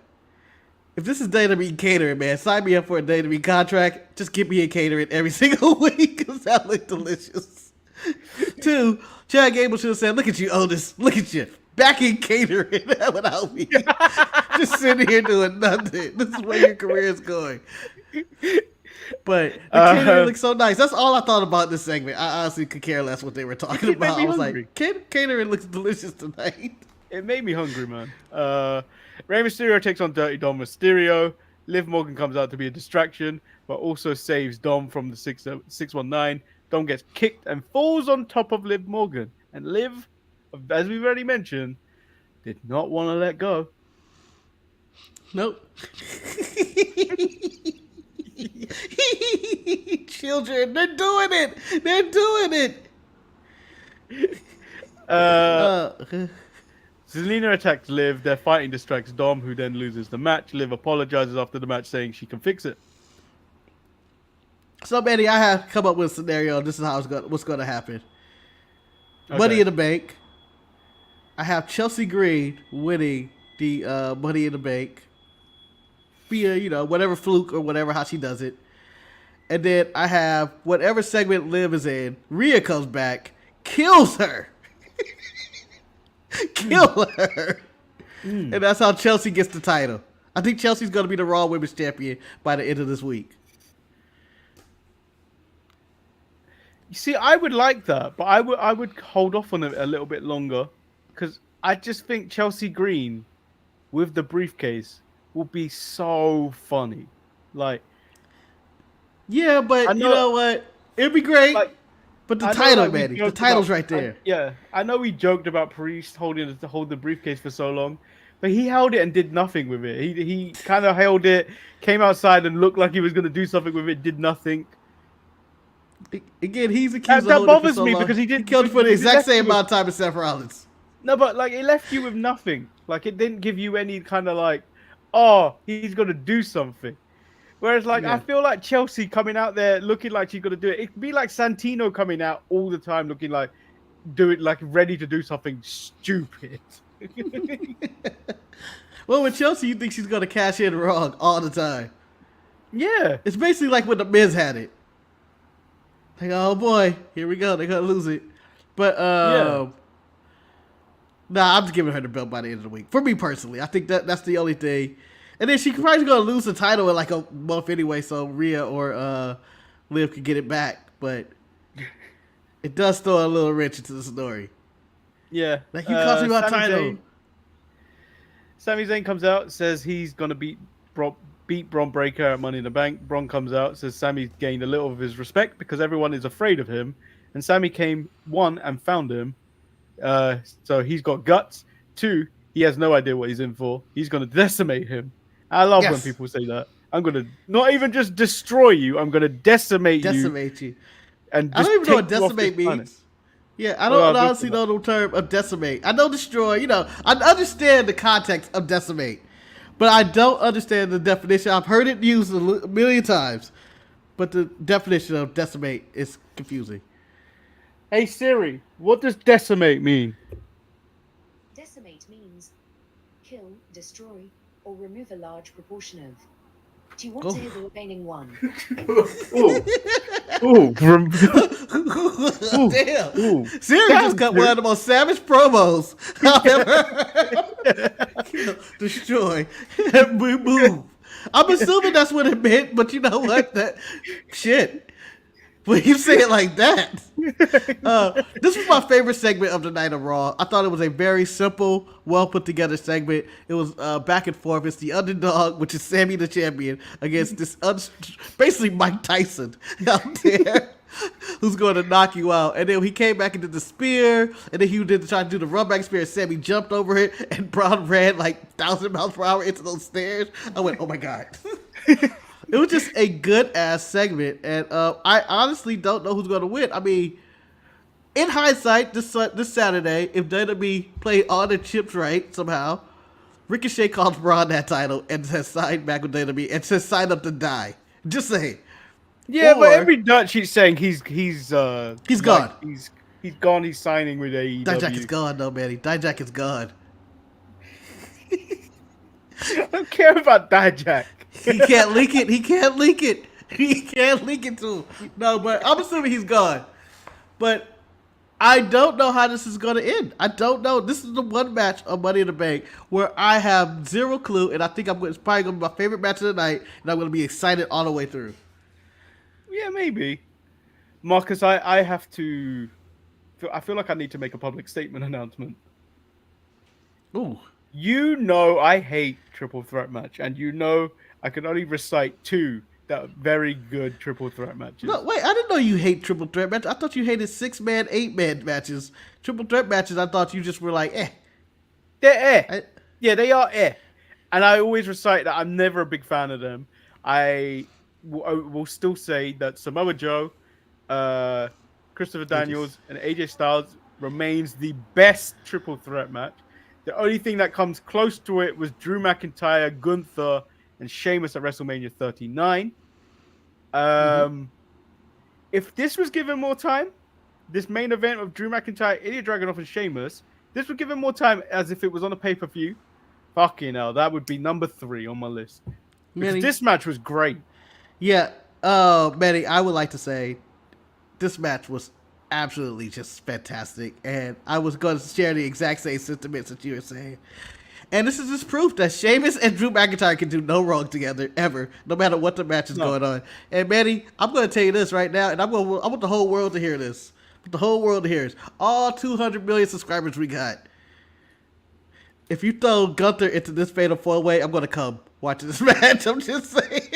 B: If this is Data Meat Catering, man, sign me up for a Data Meat contract. Just give me a catering every single week because that looks delicious. Two, Chad Gable should have said, look at you, Otis. Look at you. Back in catering without me. Just sitting here doing nothing. This is where your career is going. But the catering looks so nice. That's all I thought about this segment. I honestly could care less what they were talking about. I was like, catering looks delicious tonight.
A: It made me hungry, man. Rey Mysterio takes on Dirty Dom Mysterio. Liv Morgan comes out to be a distraction, but also saves Dom from the 619. Dom gets kicked and falls on top of Liv Morgan. And Liv, as we've already mentioned, did not want to let go.
B: Nope. Children, they're doing it. They're doing it.
A: Zelina attacks Liv. Their fighting distracts Dom, who then loses the match. Liv apologizes after the match, saying she can fix it.
B: So, Manny, I have come up with a scenario. This is what's going to happen.
A: Okay.
B: Money in the Bank. I have Chelsea Green winning the Money in the Bank via, whatever fluke or whatever, how she does it. And then I have whatever segment Liv is in, Rhea comes back, kills her. Kill her. And that's how Chelsea gets the title. I think Chelsea's going to be the Raw Women's Champion by the end of this week.
A: You see, I would like that, but I would hold off on it a little bit longer because I just think Chelsea Green with the briefcase will be so funny. Like,
B: yeah, but you know what? It'd be great.
A: Like,
B: but the title, Manny, the title's right there.
A: I know we joked about Priest hold the briefcase for so long, but he held it and did nothing with it. He kind of held it, came outside and looked like he was going to do something with it, did nothing.
B: Again, he's accused
A: that
B: of
A: bothers
B: so
A: me
B: long.
A: because he
B: killed for the exact same amount of time as Seth Rollins.
A: No, but like it left you with nothing. Like it didn't give you any kind of like, oh, he's going to do something. Whereas, like, I feel like Chelsea coming out there looking like she's going to do it. It'd be like Santino coming out all the time looking like, ready to do something stupid.
B: Well, with Chelsea, you think she's going to cash in wrong all the time.
A: Yeah.
B: It's basically like when the Miz had it. Like, oh boy, here we go. They're going to lose it. But, nah, I'm just giving her the belt by the end of the week. For me personally, I think that's the only thing. And then she's probably going to lose the title in like a month anyway, so Rhea or Liv could get it back. But it does throw a little wrench into the story.
A: Yeah.
B: Like, you cost me my title.
A: Sami Zayn comes out, says he's going to beat Bron Breakker at Money in the Bank. Bron comes out, says Sami's gained a little of his respect because everyone is afraid of him. And Sami won and found him. So he's got guts. 2, he has no idea what he's in for. He's going to decimate him. I love when people say that. I'm going to not even just destroy you. I'm going to decimate you.
B: Decimate you.
A: And
B: I don't even know what decimate means. Planet. Yeah, I don't honestly know the term of decimate. I know destroy. I understand the context of decimate. But I don't understand the definition. I've heard it used a million times. But the definition of decimate is confusing.
A: Hey Siri, what does decimate mean?
C: Decimate means kill, destroy, or remove a large proportion of. Do you want to hear the remaining one?
B: Damn. Siri just got one of the most savage promos I've ever heard. Destroy. Move. I'm assuming that's what it meant, but you know what? Shit. When you say it like that. This was my favorite segment of the night of Raw. I thought it was a very simple, well put together segment. It was back and forth. It's the underdog, which is Sami the champion, against this basically Mike Tyson out there. who's going to knock you out. And then he came back and did the spear, and then he did try to do the run back spear, and Sami jumped over it, and Bron ran like 1,000 miles per hour into those stairs. I went, oh my God. It was just a good-ass segment, and I honestly don't know who's going to win. I mean, in hindsight, this Saturday, if WWE played all the chips right somehow, Ricochet calls Bron that title and says sign back with WWE and says sign up to die. Just saying.
A: Yeah, but every dirt sheet's saying he's
B: gone.
A: He's gone. He's signing with AEW.
B: Dijak is gone, though, Manny. Dijak is gone.
A: I don't care about Dijak.
B: He can't leak it. He can't leak it. He can't leak it to him. No, but I'm assuming he's gone. But I don't know how this is going to end. I don't know. This is the one match on Money in the Bank where I have zero clue, and I think it's probably going to be my favorite match of the night, and I'm going to be excited all the way through.
A: Yeah, maybe. Marcus, I have to... I feel like I need to make a public statement announcement.
B: Ooh.
A: You know I hate triple threat match, and you know I can only recite 2 that are very good triple threat matches.
B: No, wait, I didn't know you hate triple threat matches. I thought you hated 6-man, 8-man matches. Triple threat matches, I thought you just were like, eh.
A: They're eh. Yeah, they are eh. And I always recite that I'm never a big fan of them. I will still say that Samoa Joe, Christopher Daniels, and AJ Styles remains the best triple threat match. The only thing that comes close to it was Drew McIntyre, Gunther, and Sheamus at WrestleMania 39. If this was given more time, this main event of Drew McIntyre, Ilya Dragunov, and Sheamus, this would give him more time as if it was on a pay-per-view. Fucking hell, that would be number 3 on my list. Because this match was great.
B: Yeah, Manny, I would like to say this match was absolutely just fantastic, and I was going to share the exact same sentiments that you were saying. And this is just proof that Sheamus and Drew McIntyre can do no wrong together ever, no matter what the match is going on. And Manny, I'm going to tell you this right now, and I want the whole world to hear this. The whole world to hear this. All 200 million subscribers we got. If you throw Gunther into this fatal 4-way, I'm going to come watching this match. I'm just saying.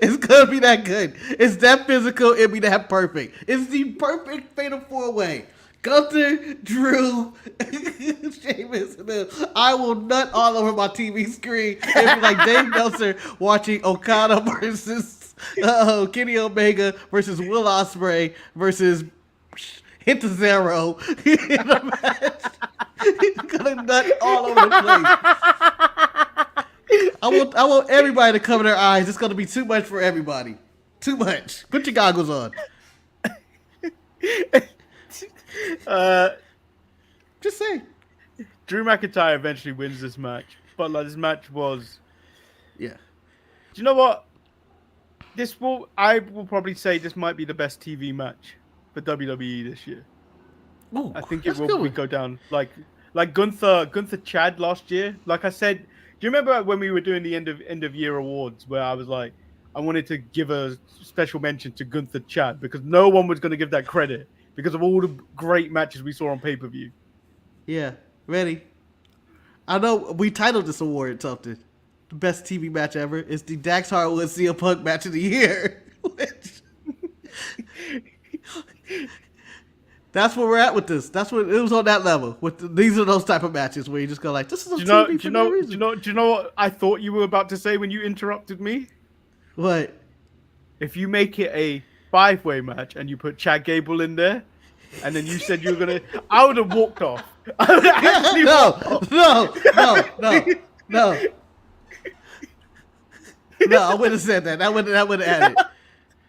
B: It's going to be that good. It's that physical. It'll be that perfect. It's the perfect fatal 4-way. Gunther, Drew, Sheamus, and then I will nut all over my TV screen. It'll be like Dave Meltzer watching Okada versus Kenny Omega versus Will Ospreay versus Hit the Zero in a match. He's gonna nut all over the place. I want everybody to cover their eyes. It's gonna be too much for everybody. Too much. Put your goggles on. Just say.
A: Drew McIntyre eventually wins this match, but like this match was.
B: Yeah.
A: Do you know what? I will probably say this might be the best TV match for WWE this year.
B: Ooh,
A: I think it will go down like Gunther Chad last year. Like I said, do you remember when we were doing the end of year awards where I was like, I wanted to give a special mention to Gunther Chad because no one was going to give that credit because of all the great matches we saw on pay-per-view.
B: Yeah, ready. I know we titled this award something. The best TV match ever is the Dax Harwood CM Punk match of the year. That's where we're at with this. That's what it was on that level. These are those type of matches where you just go like, "This is a TV for no reason."
A: Do you know what I thought you were about to say when you interrupted me?
B: What?
A: If you make it a 5-way match and you put Chad Gable in there, and then you said you were gonna, I would have walked off. I would have actually walked off.
B: No. No, I wouldn't have said that. That would have added.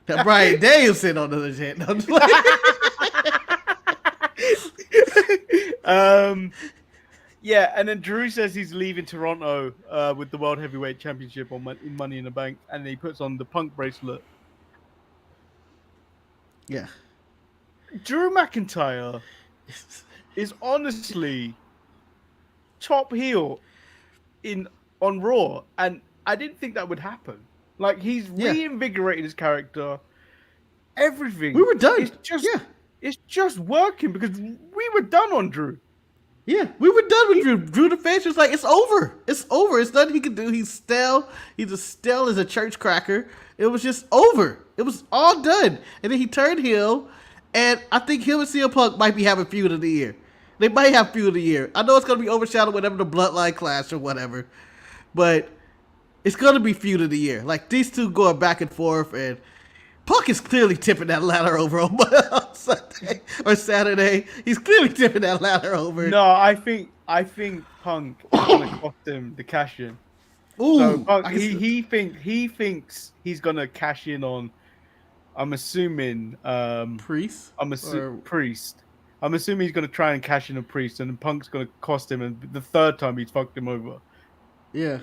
B: That Brian Danielson on the other hand.
A: Yeah, and then Drew says he's leaving Toronto with the World Heavyweight Championship in Money in the Bank, and he puts on the Punk bracelet.
B: Yeah.
A: Drew McIntyre is honestly top heel on Raw, and I didn't think that would happen. Like, he's reinvigorated his character. Everything.
B: We were done.
A: It's just working because we were done on Drew.
B: Yeah, we were done with Drew. Drew the face was like, it's over. It's over. It's nothing he can do. He's stale. He's as stale as a church cracker. It was just over. It was all done. And then he turned heel, and I think him and CM Punk might be having feud of the year. They might have feud of the year. I know it's going to be overshadowed whenever the Bloodline clash or whatever, but it's going to be feud of the year. Like, these two going back and forth, and Punk is clearly tipping that ladder over on Sunday or Saturday. He's clearly tipping that ladder over.
A: No, I think Punk is gonna cost him the cash in.
B: Ooh,
A: So Punk, he thinks he's gonna cash in on. I'm assuming
B: Priest.
A: Priest. I'm assuming he's gonna try and cash in a Priest, and then Punk's gonna cost him, and the third time he's fucked him over.
B: Yeah.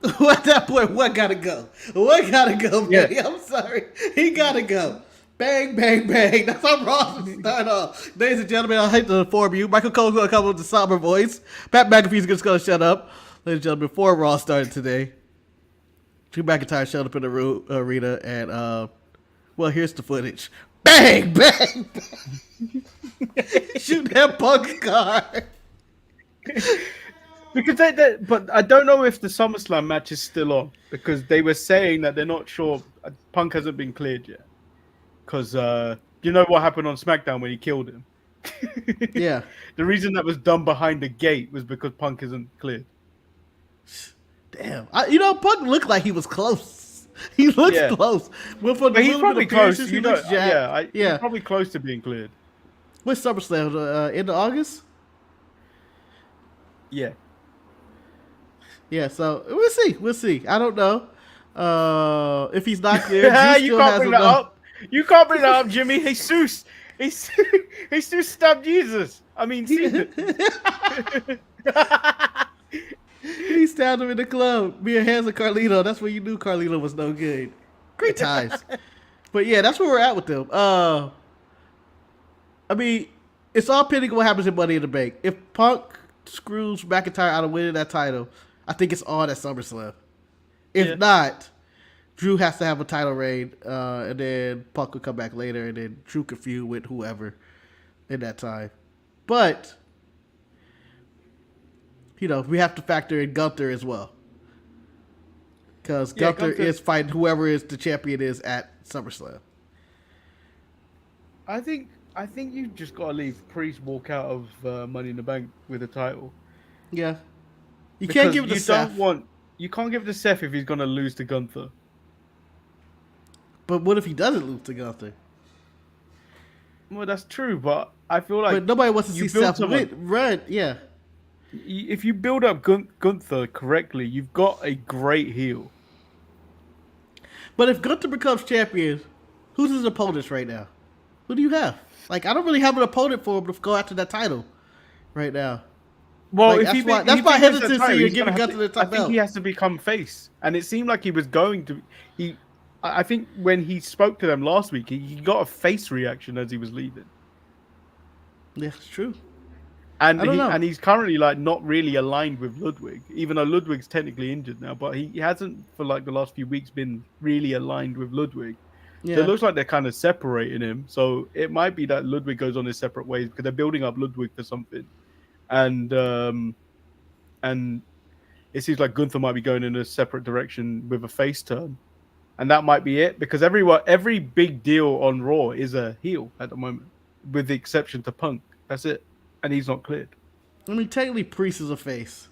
B: At that point, what gotta go? What gotta go, man? Yeah. I'm sorry. He gotta go. Bang, bang, bang. That's how Raw should start off. Ladies and gentlemen, I hate to inform you. Michael Cole's going to come with the somber voice. Pat McAfee's just going to shut up. Ladies and gentlemen, before Raw started today, Drew McIntyre showed up in the arena, and, well, here's the footage. Bang, bang, bang. Shoot that Punk's car.
A: Because but I don't know if the SummerSlam match is still on, because they were saying that they're not sure. Punk hasn't been cleared yet. Because you know what happened on SmackDown when he killed him?
B: Yeah.
A: The reason that was done behind the gate was because Punk isn't cleared.
B: Damn. Punk looked like he was close. He looks close.
A: But he's probably close. He's probably close to being cleared.
B: What's SummerSlam? End of August?
A: Yeah.
B: Yeah, so we'll see. I don't know. If he's not clear,
A: you can't bring that up. You can't bring that up, Jimmy. Jesus stabbed Jesus. I mean,
B: he stabbed him in the club. Me and Hans and Carlito. That's when you knew Carlito was no good. Great times. But yeah, that's where we're at with them. I mean, it's all pending on what happens in Money in the Bank. If Punk screws McIntyre out of winning that title, I think it's on at SummerSlam. If not, Drew has to have a title reign, and then Punk will come back later, and then Drew can feud with whoever in that time. But, we have to factor in Gunther as well. Because Gunther is fighting whoever is the champion is at SummerSlam.
A: I think you just got to leave Priest walk out of Money in the Bank with a title.
B: Yeah. You can't give it to Seth.
A: You can't give it to Seth if he's going to lose to Gunther.
B: But what if he doesn't lose to Gunther?
A: Well, that's true, but I feel like...
B: But nobody wants to see Seth run. Yeah.
A: If you build up Gunther correctly, you've got a great heel.
B: But if Gunther becomes champion, who's his opponents right now? Who do you have? Like, I don't really have an opponent for him to go after that title right now.
A: Well,
B: like, that's my hesitancy in giving Gunther the title.
A: I think he has to become face, and it seemed like he was going to. I think when he spoke to them last week, he got a face reaction as he was leaving.
B: Yeah, it's true.
A: And he's currently like not really aligned with Ludwig, even though Ludwig's technically injured now. But he hasn't for like the last few weeks been really aligned with Ludwig. Yeah. So it looks like they're kind of separating him. So it might be that Ludwig goes on his separate ways because they're building up Ludwig for something. And it seems like Gunther might be going in a separate direction with a face turn. And that might be it, because every big deal on Raw is a heel at the moment, with the exception to Punk. That's it. And he's not cleared.
B: I mean, technically Priest is a face.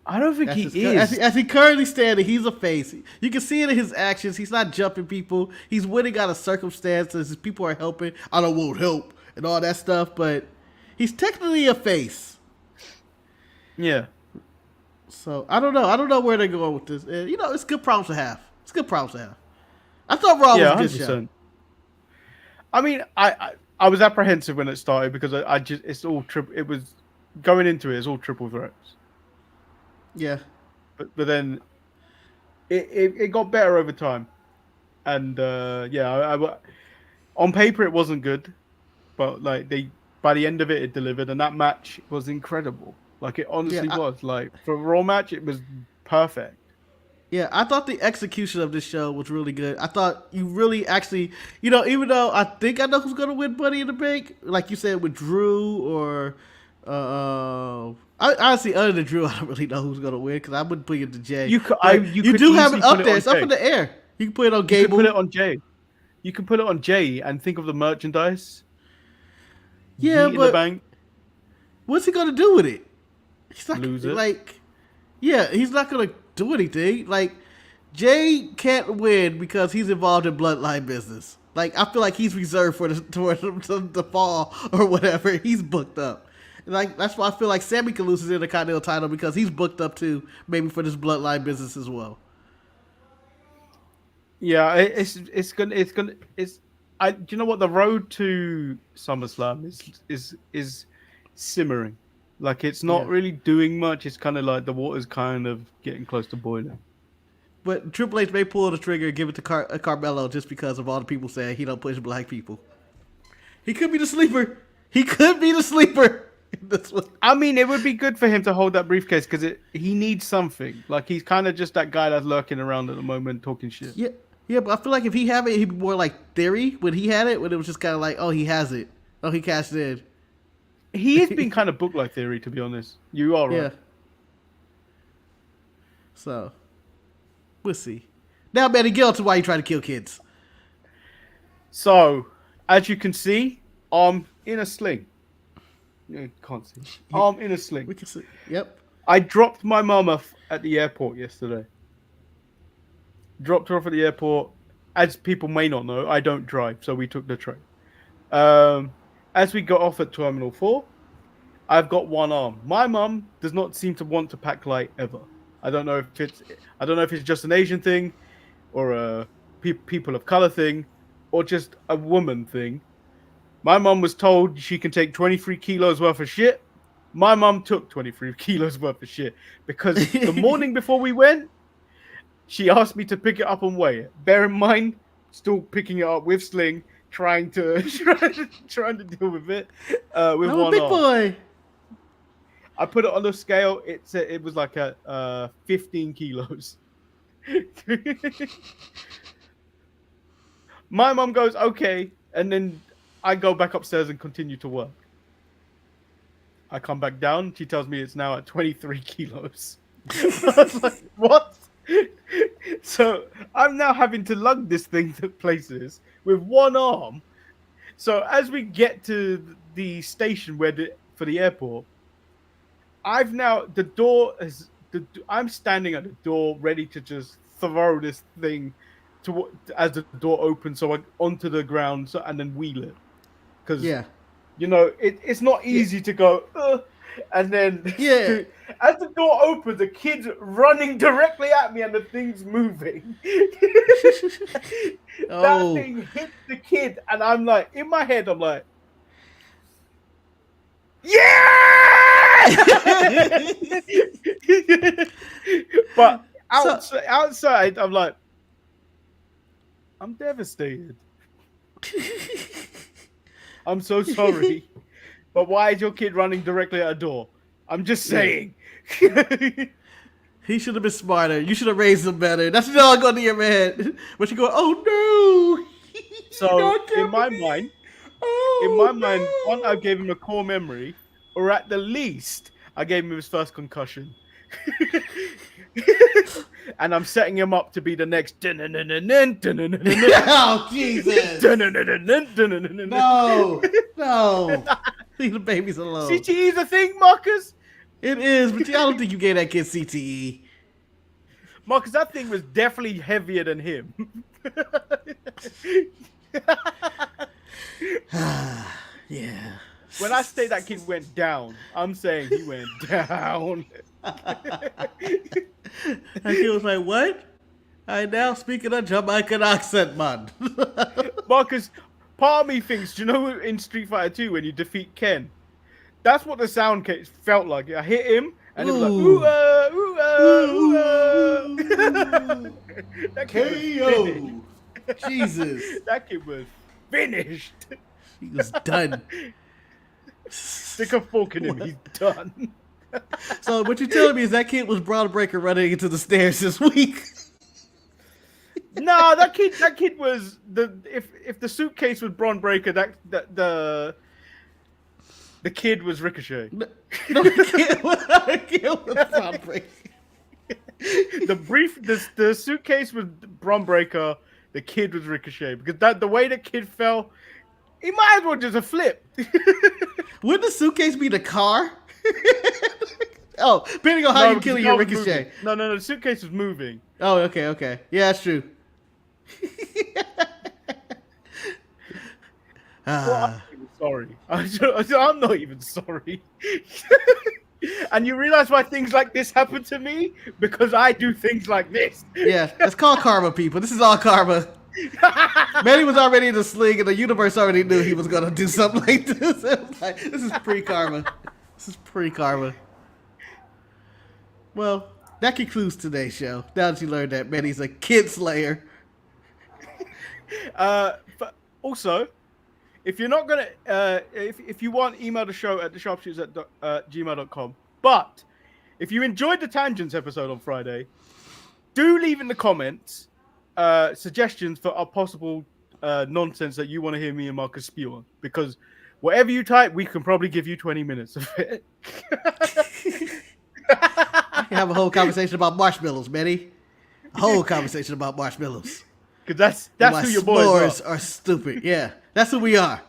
A: I don't think he is.
B: As he currently standing, he's a face. You can see it in his actions. He's not jumping people. He's winning out of circumstances. His people are helping. I don't want help and all that stuff, but he's technically a face.
A: Yeah.
B: So, I don't know. I don't know where they're going with this. It's good problems to have. It's good problems to have. I thought Raw was a good show.
A: I mean, I was apprehensive when it started because it's all triple. It was going into it. It's all triple threats.
B: Yeah,
A: but then it got better over time, and on paper it wasn't good, but like by the end of it delivered, and that match was incredible. Like it honestly was. Like for a Raw match, it was perfect.
B: Yeah, I thought the execution of this show was really good. I thought you really actually, even though I think I know who's going to win Money in the Bank, like you said with Drew or I honestly, other than Drew, I don't really know who's gonna win because I wouldn't put it to Jay.
A: You could,
B: you do have it up there. It's up in the air. You can put it on Gable.
A: You can put it on Jay. You can put it on Jay and think of the merchandise.
B: Yeah,
A: Yeet in
B: but
A: the bank.
B: What's he gonna do with it? He's not
A: Lose it.
B: like, yeah, he's not gonna do anything. Like, Jay can't win because he's involved in bloodline business. Like, I feel like he's reserved for the fall or whatever. He's booked up. Like, that's why I feel like Sami can lose his Intercontinental title because he's booked up too, maybe for this bloodline business as well.
A: Yeah, it's gonna. Do you know what, the road to SummerSlam is simmering. Like, it's not really doing much. It's kind of like the water's kind of getting close to boiling.
B: But Triple H may pull the trigger and give it to Carmelo just because of all the people saying he don't push black people. He could be the sleeper.
A: I mean, it would be good for him to hold that briefcase because he needs something. Like, he's kind of just that guy that's lurking around at the moment talking shit.
B: Yeah, but I feel like if he have it, he'd be more like Theory when he had it, when it was just kind of like, oh, he has it. Oh, he cashed in.
A: He has been kind of booked like Theory, to be honest. You are right. Yeah.
B: So, we'll see. Now, Manny, get on to why you try to kill kids.
A: So, as you can see, I'm in a sling. You can't see. I'm in a sling.
B: We can see. Yep.
A: I dropped my mum off at the airport yesterday. Dropped her off at the airport. As people may not know, I don't drive, so we took the train. As we got off at Terminal 4, I've got one arm. My mum does not seem to want to pack light ever. I don't know if it's just an Asian thing, or a people of color thing, or just a woman thing. My mum was told she can take 23 kilos worth of shit. My mum took 23 kilos worth of shit because the morning before we went, she asked me to pick it up and weigh it. Bear in mind, still picking it up with sling, trying to deal with it with one
B: big
A: arm.
B: Boy.
A: I put it on the scale. It was like a 15 kilos. My mum goes, okay, and then I go back upstairs and continue to work. I come back down. She tells me it's now at 23 kilos. I was like, what? So I'm now having to lug this thing to places with one arm. So as we get to the station for the airport, I'm standing at the door ready to just throw this thing as the door opens onto the ground and then wheel it. Because it's not easy to go and then as the door opens, the kid's running directly at me and the thing's moving. That thing hits the kid and I'm like, in my head, I'm like, yeah! But outside, I'm like, I'm devastated. I'm so sorry. But why is your kid running directly at a door? I'm just saying.
B: He should have been smarter. You should have raised him better. That's all going to your head. But you go, oh no.
A: So in my mind, one, I gave him a core memory, or at the least, I gave him his first concussion. And I'm setting him up to be the next.
B: Oh, Jesus. No. Leave the babies alone.
A: CTE is a thing, Marcus?
B: It is, but I don't think you gave that kid CTE.
A: Marcus, that thing was definitely heavier than him.
B: Yeah.
A: When I say that kid went down, I'm saying he went down.
B: And he was like, what? I now speak in a Jamaican accent, man.
A: Marcus, part of me thinks, do you know in Street Fighter 2 when you defeat Ken? That's what the sound felt like. I hit him, and it was like, ooh-ah, ooh-ah, ooh-ah. That kid was
B: Jesus.
A: That kid was finished.
B: He was done.
A: Stick a fork in him, he's done.
B: So what you're telling me is that kid was Bron Breakker running into the stairs this week?
A: No, that kid was if the suitcase was Bron Breakker, the The kid was Ricochet.
B: No, the kid was Bron Breakker.
A: The suitcase was Bron Breakker. The kid was Ricochet because the way the kid fell, he might as well just a flip.
B: Wouldn't the suitcase be the car? Oh, depending on how you kill your Ricochet.
A: No, the suitcase was moving.
B: Oh, okay. Yeah, that's true.
A: Well, I'm sorry. I'm not even sorry. And you realize why things like this happen to me? Because I do things like this.
B: Yeah, that's called karma, people. This is all karma. Manny was already in the sling, and the universe already knew he was gonna do something like this. It was like, this is pre-karma. This is pre-karma. Well, that concludes today's show. Now that you learned that Manny's a kid slayer.
A: But also, if you're not gonna, if you want, email the show at thesharpshooters@gmail.com. But if you enjoyed the Tangents episode on Friday, do leave in the comments suggestions for our possible nonsense that you want to hear me and Marcus spew on. Because whatever you type, we can probably give you 20 minutes of it.
B: I can have a whole conversation about marshmallows, Manny. A whole conversation about marshmallows.
A: Because that's who your boys
B: are stupid. Yeah, that's who we are.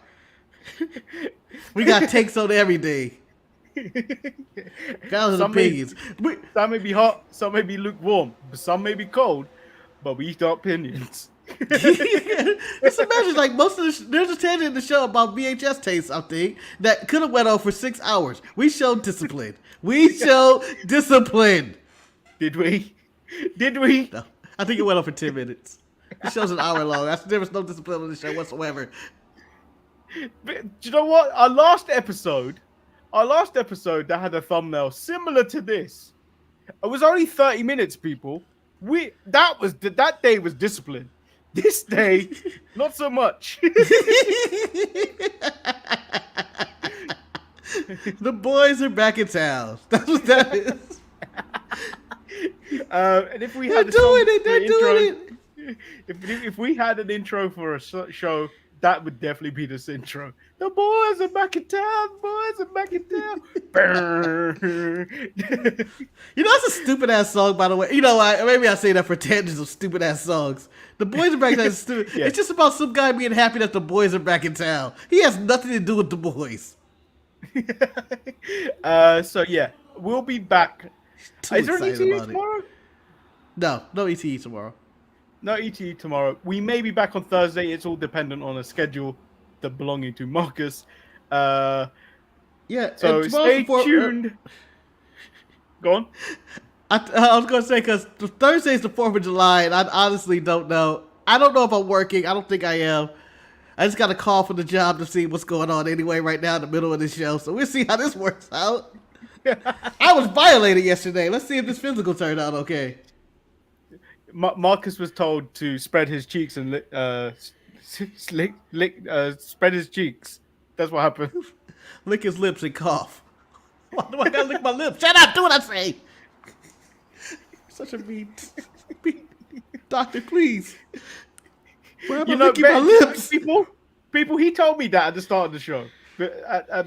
B: We got takes on everything. Guys and opinions.
A: Some may be hot, some may be lukewarm, some may be cold, but we got opinions.
B: Just imagine, like, there's a tangent in the show about VHS tapes, I think, that could have went on for 6 hours. We showed discipline.
A: Did we? Did we?
B: No, I think it went on for 10 minutes. The show's an hour long. There was no discipline on the show whatsoever.
A: But, do you know what? Our last episode that had a thumbnail similar to this. It was only 30 minutes, people. That day was discipline. This day, not so much.
B: The boys are back in town. That's what that is.
A: And if we had
B: They're doing it.
A: If we had an intro for a show, that would definitely be this intro. The boys are back in town. Boys are back in town.
B: You know, that's a stupid ass song, by the way. You know, maybe I say that for tangents of stupid ass songs. The boys are back in town. Stupid. Yeah. It's just about some guy being happy that the boys are back in town. He has nothing to do with the boys.
A: So yeah, we'll be back. Is there an ETE tomorrow?
B: No ETE tomorrow.
A: No ETE tomorrow. We may be back on Thursday. It's all dependent on a schedule that belonging to Marcus.
B: Yeah.
A: So stay tuned. Go on.
B: I was going to say, because Thursday's the 4th of July, and I honestly don't know. I don't know if I'm working. I don't think I am. I just got a call from the job to see what's going on anyway right now in the middle of the show. So we'll see how this works out. I was violated yesterday. Let's see if this physical turned out okay.
A: Marcus was told to spread his cheeks and spread his cheeks. That's what happened.
B: Lick his lips and cough. Why do I gotta lick my lips? Shut up! Do what I say. Such a mean doctor, please. Why am I licking my lips?
A: People. He told me that at the start of the show,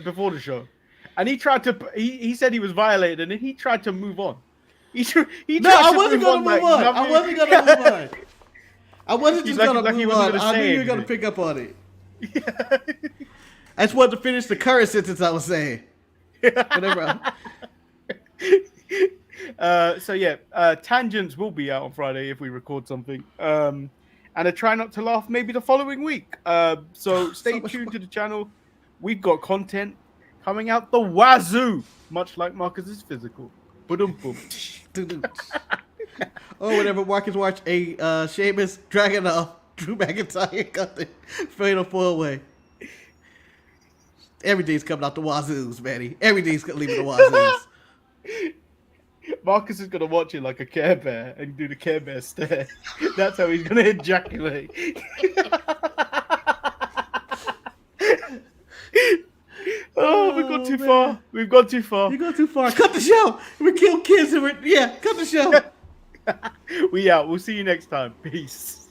A: before the show, and he tried to. He said he was violated, and then he tried to move on.
B: I wasn't gonna move on. I wasn't gonna move on. I wasn't just gonna move on. I knew you were gonna pick up on it. Yeah. I just wanted to finish the current sentence I was saying. Whatever.
A: So yeah, Tangents will be out on Friday if we record something. And I try not to laugh maybe the following week. So stay tuned to the channel. We've got content coming out the wazoo, much like Marcus's physical. Boom.
B: Or whenever Marcus watched a Sheamus dragging off Drew McIntyre got the fatal 4-way. Everything's coming out the wazoos, Manny. Everything's leaving the wazoos.
A: Marcus is going to watch it like a Care Bear and do the Care Bear stare. That's how he's going to ejaculate. Oh, we've gone too far. We've gone too far.
B: You go too far. Cut the show. We kill kids. And cut the show.
A: We out. We'll see you next time. Peace.